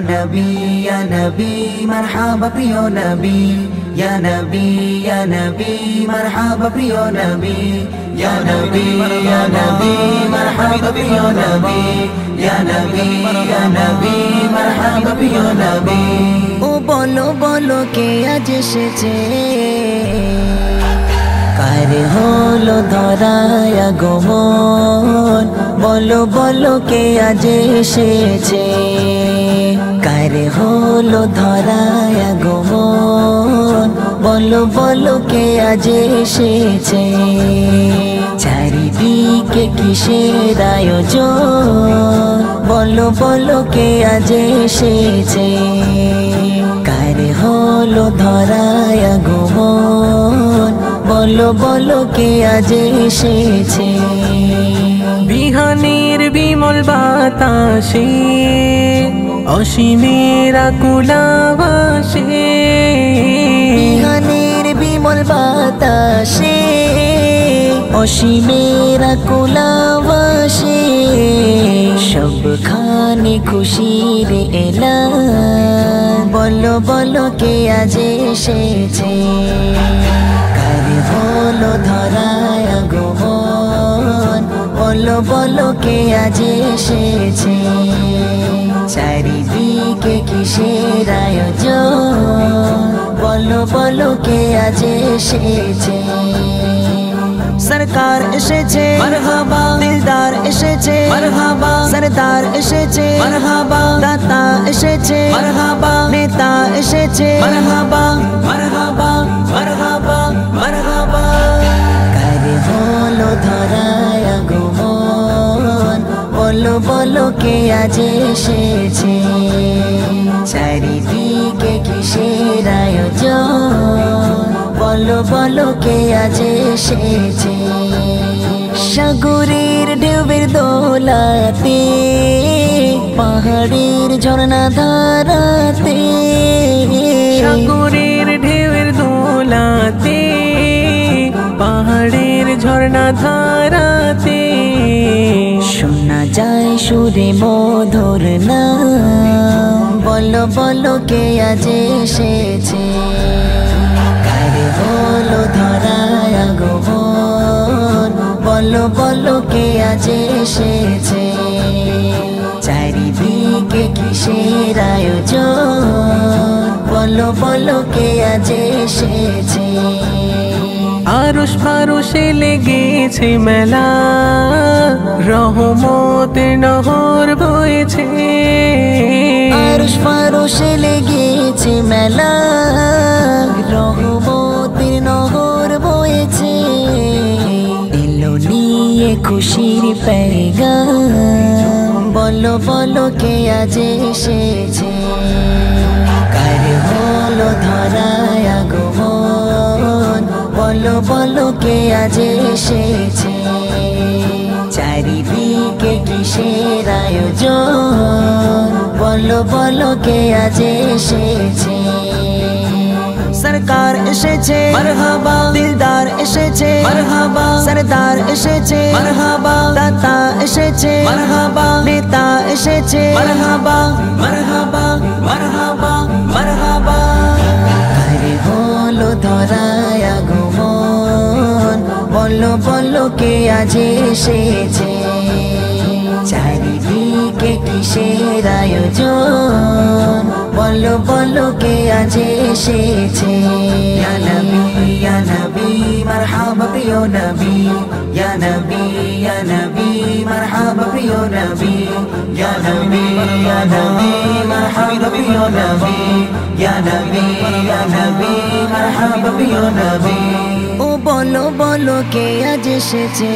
নবী মারহাবা প্রিয় নবী ইয়া নবী মারহাবা প্রিয় নবী ইয়া নবী মারহাবা প্রিয় নবী ইয়া নবী মারহাবা প্রিয় নবী। ও বলো বলো কে আজ এসেছে, কার হলো ধরায় আগমন, বলো বলো কে আজ এসেছে, কার হলো ধরায় আগমন, বলো বলো কে আজ এসেছে। চারিদিকে কিসের আয়োজন, বলো বলো কে আজ এসেছে, কার হলো ধরায় আগমন, বলো বলো কে আজ এসেছে। বিহানের বিমল বাতাসে অসীমের আকুল আভাসে, বিহানের বিমল বাতাসে অসীমের আকুল আভাসে, সবখানে খুশির এলান, বলো বলো কে আজ এসেছে, কার হলো ধরায় আগমন, বলো বলো কে আজ এসেছে। চারিদিকে কিসের আয়োজন, বলো বলো কে আজ এসেছে। সরকার এসেছে মারহাবা, দিলদার এসেছে মারহাবা, সরদার এসেছে মারহাবা, দাতা এসেছে মারহাবা, নেতা এসেছে মারহাবা মারহাবা মারহাবা মারহাবা। কার হলো ধরায় আগমন, বলো বলো কে আজ এসেছে। চারিদিকে কিসের আয়োজন, বলো বলো কে আজ এসেছে। সাগরের ঢেউয়ের দোলাতে, পাহাড়ের ঝর্ণা ধারাতে, সাগরের ঢেউয়ের দোলাতে, পাহাড়ের ঝর্ণা ধারাতে, শোনা যায় সুরে মধুর নাম, বলো বলো কে আজ এসেছে, কার হলো ধরায় আগমন, বলো বলো কে আজ এসেছে। চারিদিকে কিসের আয়োজন, বলো বলো কে আজ এসেছে। আরশ ফারশে লেগেছে মেলা, রহমতের নহর বইছে, আরশ ফারশে লেগেছে মেলা, রহমতের নহর বইছে, এলো নিয়ে খুশির পেগাম, বলো বলো কে আজ এসেছে, কার হলো ধরায় আগমন, বলো বলো কে আজ এসেছে। চারিদিকে কিসের আয়োজন, বলো বলো কে আজ এসেছে। সরকার এসেছে মারহাবা, দিলদার এসেছে মারহাবা, সরদার এসেছে মারহাবা, দাতা এসেছে মারহাবা, নেতা এসেছে মারহাবা মারহাবা মারহাবা মারহাবা। কার হলো ধরায় আগমন, বলো বলো কে আজ এসেছে। চারিদিকে কিসের আয়োজন, বলো বলো কে আজ এসেছে। ইয়া নবী মারহাবা প্রিয় নবী, ইয়া নবী মারহাবা প্রিয় নবী, ইয়া নবী মারহাবা প্রিয় নবী, ইয়া নবী মারহাবা প্রিয় নবী। ও বলো বলো কে আজ এসেছে।